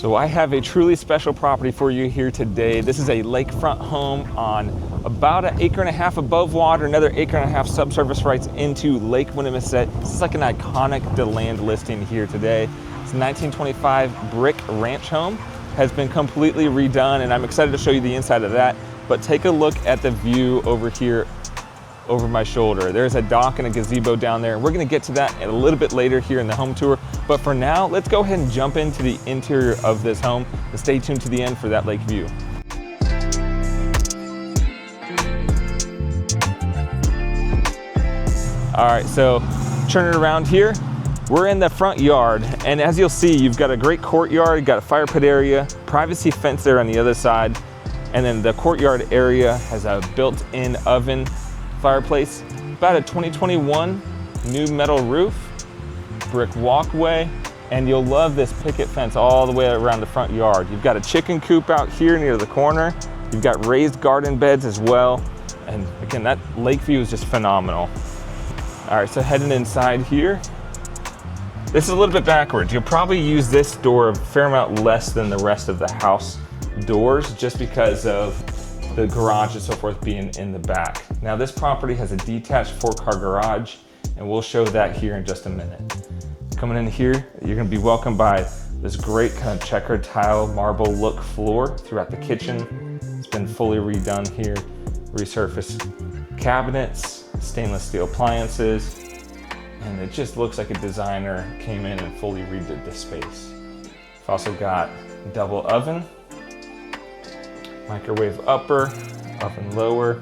So I have a truly special property for you here today. This is a lakefront home on about an acre and a half above water, another acre and a half subsurface rights into Lake Winnimisset. This is like an iconic land listing here today. It's a 1925 brick ranch home, has been completely redone, and I'm excited to show you the inside of that. But take a look at the view over here over my shoulder. There's a dock and a gazebo down there. We're gonna get to that a little bit later here in the home tour. But for now, let's go ahead and jump into the interior of this home and stay tuned to the end for that lake view. All right, so turning around here, we're in the front yard. And as you'll see, you've got a great courtyard, you've got a fire pit area, privacy fence there on the other side. And then the courtyard area has a built-in oven fireplace, about a 2021 new metal roof, brick walkway, and you'll love this picket fence all the way around the front yard. You've got a chicken coop out here near the corner. You've got raised garden beds as well. And again, that lake view is just phenomenal. All right, so heading inside here. This is a little bit backwards. You'll probably use this door a fair amount less than the rest of the house doors just because of the garage and so forth being in the back. Now this property has a detached 4-car garage, and we'll show that here in just a minute. Coming in here, you're gonna be welcomed by this great kind of checkered tile marble look floor throughout the kitchen. It's been fully redone here, resurfaced cabinets, stainless steel appliances, and it just looks like a designer came in and fully redid this space. We've also got a double oven, microwave upper, oven lower,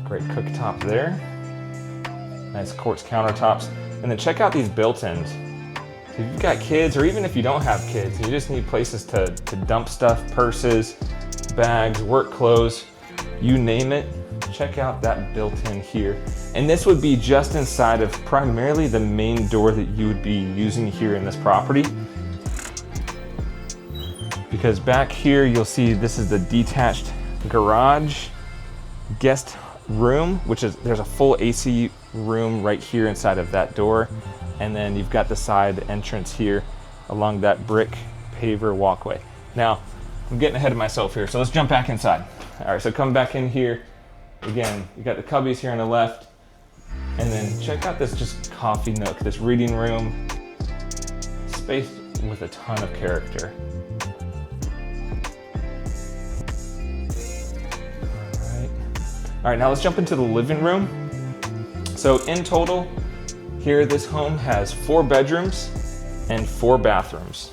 great cooktop there, nice quartz countertops, and then check out these built-ins. If you've got kids, or even if you don't have kids, you just need places to dump stuff, purses, bags, work clothes, you name it, check out that built-in here. And this would be just inside of primarily the main door that you would be using here in this property. Because back here, you'll see this is the detached garage guest room, which is, there's a full AC room right here inside of that door. And then you've got the side entrance here along that brick paver walkway. Now, I'm getting ahead of myself here, so let's jump back inside. All right, so come back in here. Again, you got the cubbies here on the left. And then check out this just coffee nook, this reading room, space with a ton of character. All right, now let's jump into the living room. So in total, here this home has 4 bedrooms and 4 bathrooms.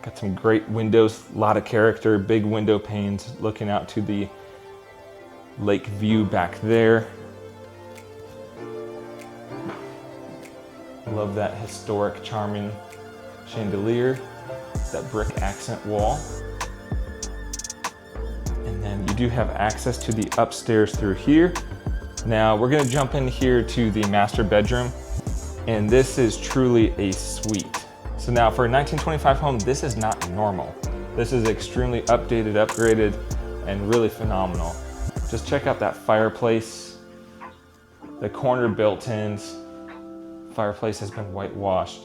Got some great windows, a lot of character, big window panes looking out to the lake view back there. Love that historic, charming chandelier, that brick accent wall. And then you do have access to the upstairs through here. Now we're gonna jump in here to the master bedroom, and this is truly a suite. So now for a 1925 home, this is not normal. This is extremely updated, upgraded, and really phenomenal. Just check out that fireplace, the corner built-ins. Fireplace has been whitewashed,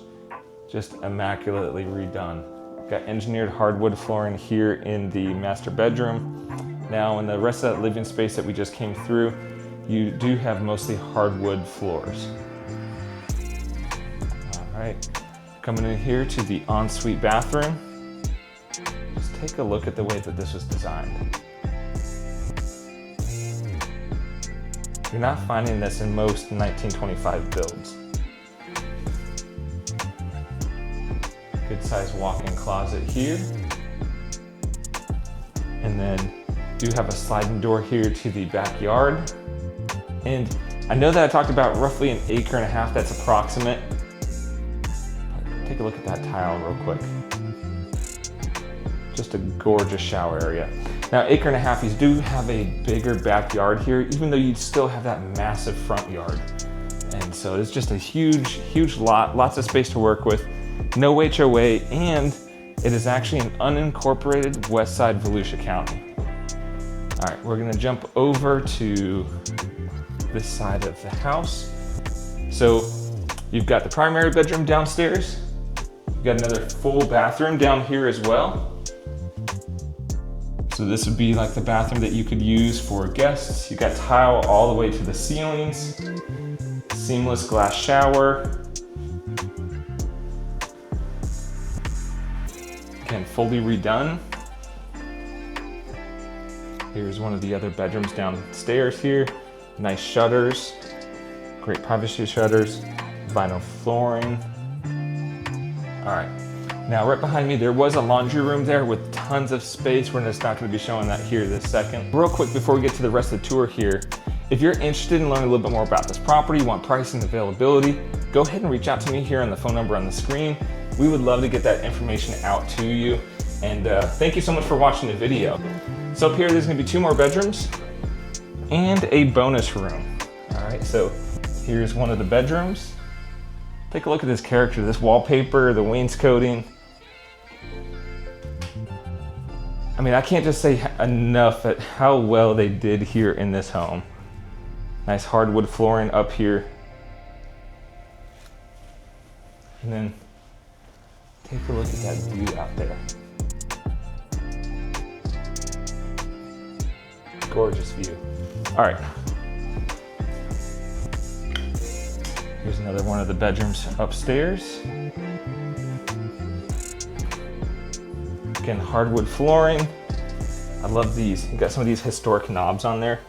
just immaculately redone. Got engineered hardwood flooring here in the master bedroom. Now in the rest of that living space that we just came through, you do have mostly hardwood floors. All right, coming in here to the ensuite bathroom. Just take a look at the way that this was designed. You're not finding this in most 1925 builds. Good sized walk-in closet here. And then do have a sliding door here to the backyard. And I know that I talked about roughly an acre and a half, that's approximate. Take a look at that tile real quick. Just a gorgeous shower area. Now, acre and a half, you do have a bigger backyard here, even though you still have that massive front yard. And so it's just a huge, huge lot, lots of space to work with. No HOA, and it is actually an unincorporated west side Volusia County. All right, we're gonna jump over to this side of the house. So you've got the primary bedroom downstairs, We got another full bathroom down here as well. So this would be like the bathroom that you could use for guests. You got tile all the way to the ceilings. Seamless glass shower. Again, fully redone. Here's one of the other bedrooms downstairs here. Nice shutters, great privacy shutters, vinyl flooring. All right, now right behind me, there was a laundry room there with tons of space. We're just not gonna be showing that here this second. Real quick before we get to the rest of the tour here, if you're interested in learning a little bit more about this property, want pricing and availability, go ahead and reach out to me here on the phone number on the screen. We would love to get that information out to you. And thank you so much for watching the video. So up here, there's gonna be 2 more bedrooms and a bonus room. All right, so here's one of the bedrooms. Take a look at this character, this wallpaper, the wainscoting. I mean, I can't just say enough at how well they did here in this home. Nice hardwood flooring up here. And then take a look at that view out there. Gorgeous view. All right. Here's another one of the bedrooms upstairs. Again, hardwood flooring. I love these. You got some of these historic knobs on there.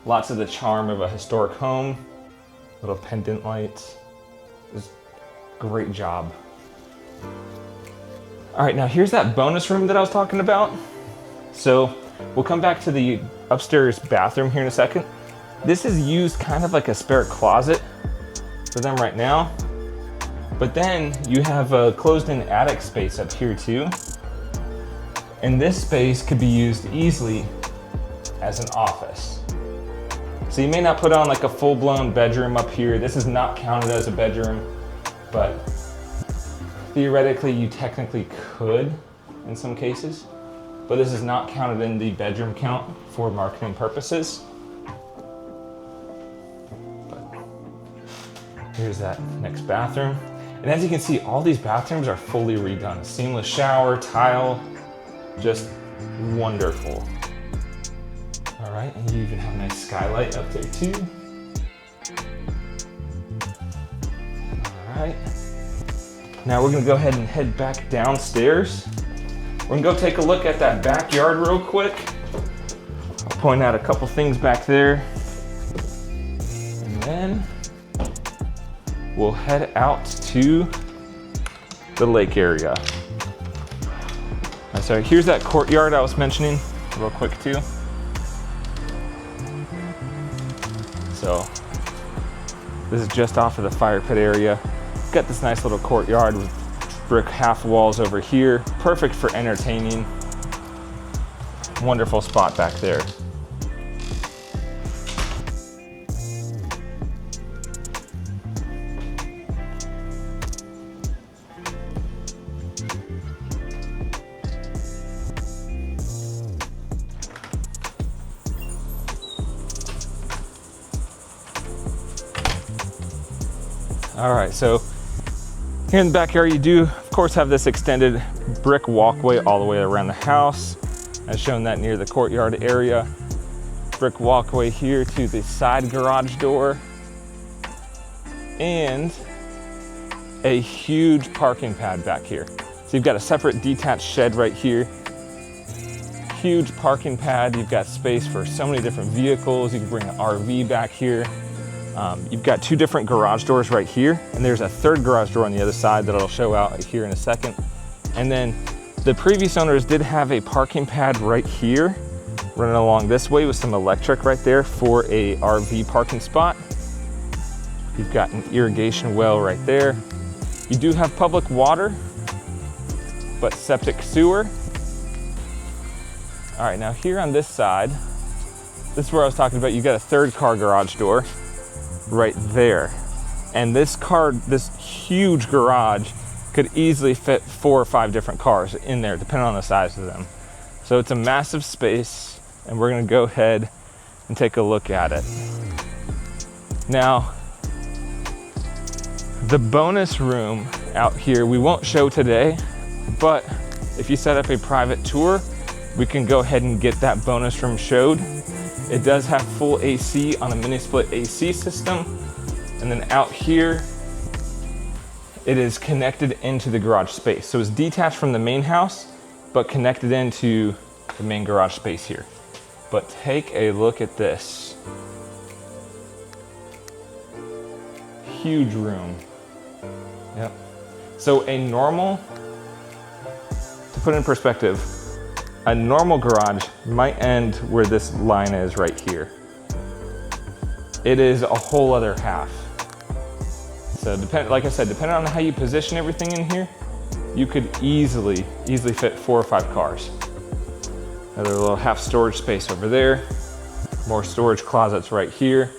Lots of the charm of a historic home. Little pendant lights. Just great job. All right, now here's that bonus room that I was talking about. So we'll come back to the upstairs bathroom here in a second. This is used kind of like a spare closet for them right now. But then you have a closed-in attic space up here too. And this space could be used easily as an office. So you may not put on like a full-blown bedroom up here. This is not counted as a bedroom, but theoretically you technically could in some cases. But this is not counted in the bedroom count for marketing purposes. But here's that next bathroom. And as you can see, all these bathrooms are fully redone. Seamless shower, tile, just wonderful. All right, and you even have a nice skylight up there too. All right. Now we're gonna go ahead and head back downstairs. We're gonna go take a look at that backyard real quick. I'll point out a couple things back there. And then we'll head out to the lake area. So here's that courtyard I was mentioning real quick too. So this is just off of the fire pit area. Got this nice little courtyard with brick half walls over here. Perfect for entertaining. Wonderful spot back there. All right, so here in the backyard, you do, of course, have this extended brick walkway all the way around the house. I've shown that near the courtyard area. Brick walkway here to the side garage door. And a huge parking pad back here. So you've got a separate detached shed right here. Huge parking pad. You've got space for so many different vehicles. You can bring an RV back here. You've got 2 different garage doors right here, and there's a 3rd garage door on the other side that I'll show out here in a second. And then the previous owners did have a parking pad right here, running along this way with some electric right there for a RV parking spot. You've got an irrigation well right there. You do have public water, but septic sewer. All right, now here on this side, this is where I was talking about, you got a 3rd car garage door right there. And this huge garage could easily fit 4 or 5 different cars in there, depending on the size of them. So it's a massive space, and we're gonna go ahead and take a look at it. Now, the bonus room out here. We won't show today, but if you set up a private tour, we can go ahead and get that bonus room showed. It does have full AC on a mini split AC system. And then out here, it is connected into the garage space. So it's detached from the main house, but connected into the main garage space here. But take a look at this. Huge room. Yep. So a normal, to put it in perspective, a normal garage might end where this line is right here. It is a whole other half. So like I said, depending on how you position everything in here, you could easily fit 4 or 5 cars. Another little half storage space over there. More storage closets right here.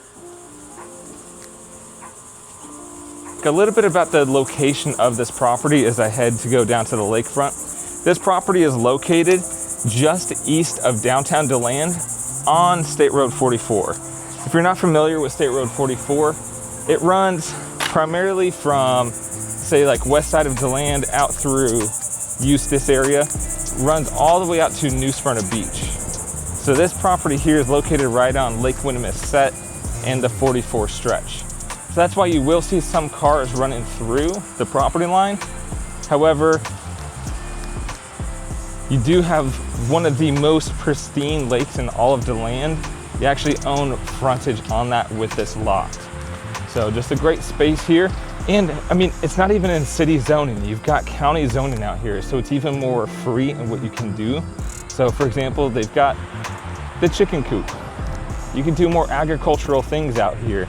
A little bit about the location of this property as I head to go down to the lakefront. This property is located just east of downtown DeLand on State Road 44. If you're not familiar with State Road 44, it runs primarily from, say, like west side of DeLand out through Eustis area, runs all the way out to New Smyrna Beach. So this property here is located right on Lake Winnemucet and the 44 stretch. So that's why you will see some cars running through the property line. However, you do have one of the most pristine lakes in all of DeLand. You actually own frontage on that with this lot. So just a great space here. And I mean, it's not even in city zoning. You've got county zoning out here. So it's even more free in what you can do. So for example, they've got the chicken coop. You can do more agricultural things out here,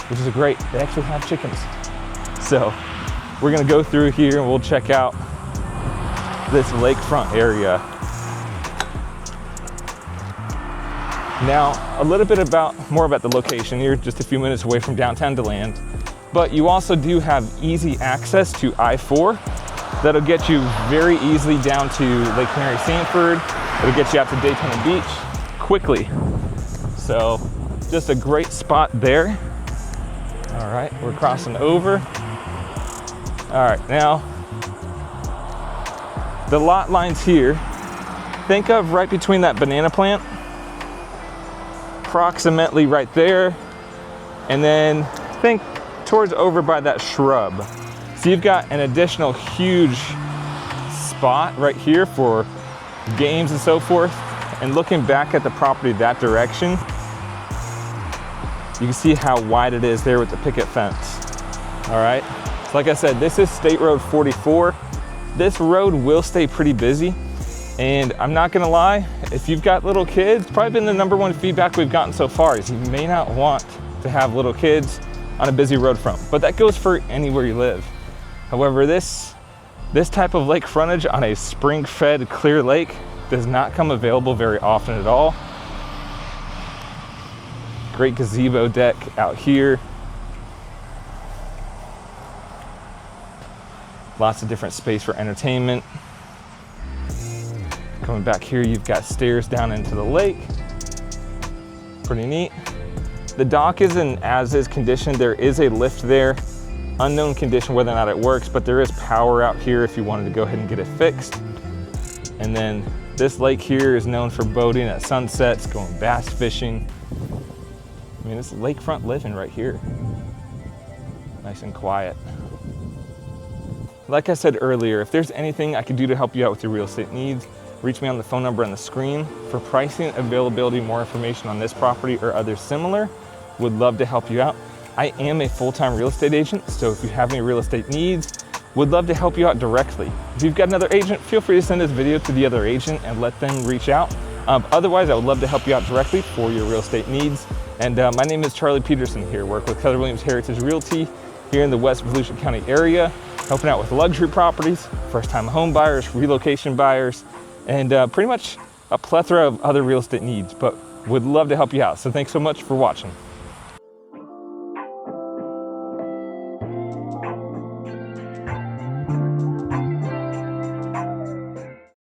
which is great. They actually have chickens. So we're gonna go through here and we'll check out this lakefront area. Now, a little bit more about the location. You're just a few minutes away from downtown DeLand, but you also do have easy access to I-4. That'll get you very easily down to Lake Mary Sanford. It'll get you out to Daytona Beach quickly. So just a great spot there. All right, we're crossing over. All right, now the lot lines here, think of right between that banana plant, approximately right there, and then think towards over by that shrub. So you've got an additional huge spot right here for games and so forth. And looking back at the property that direction, you can see how wide it is there with the picket fence. All right, so like I said, this is State Road 44. This road will stay pretty busy. And I'm not gonna lie, if you've got little kids, probably been the #1 feedback we've gotten so far is you may not want to have little kids on a busy road front, but that goes for anywhere you live. However, this type of lake frontage on a spring-fed clear lake does not come available very often at all. Great gazebo deck out here. Lots of different space for entertainment. Coming back here, you've got stairs down into the lake. Pretty neat. The dock is in as-is condition. There is a lift there. Unknown condition whether or not it works, but there is power out here if you wanted to go ahead and get it fixed. And then this lake here is known for boating at sunsets, going bass fishing. I mean, it's lakefront living right here. Nice and quiet. Like I said earlier, if there's anything I can do to help you out with your real estate needs, reach me on the phone number on the screen. For pricing, availability, more information on this property or others similar, would love to help you out. I am a full-time real estate agent, so if you have any real estate needs, would love to help you out directly. If you've got another agent, feel free to send this video to the other agent and let them reach out. Otherwise, I would love to help you out directly for your real estate needs. And my name is Charlie Peterson here, work with Keller Williams Heritage Realty here in the West Volusia County area, helping out with luxury properties, first-time home buyers, relocation buyers, and pretty much a plethora of other real estate needs, but would love to help you out. So thanks so much for watching.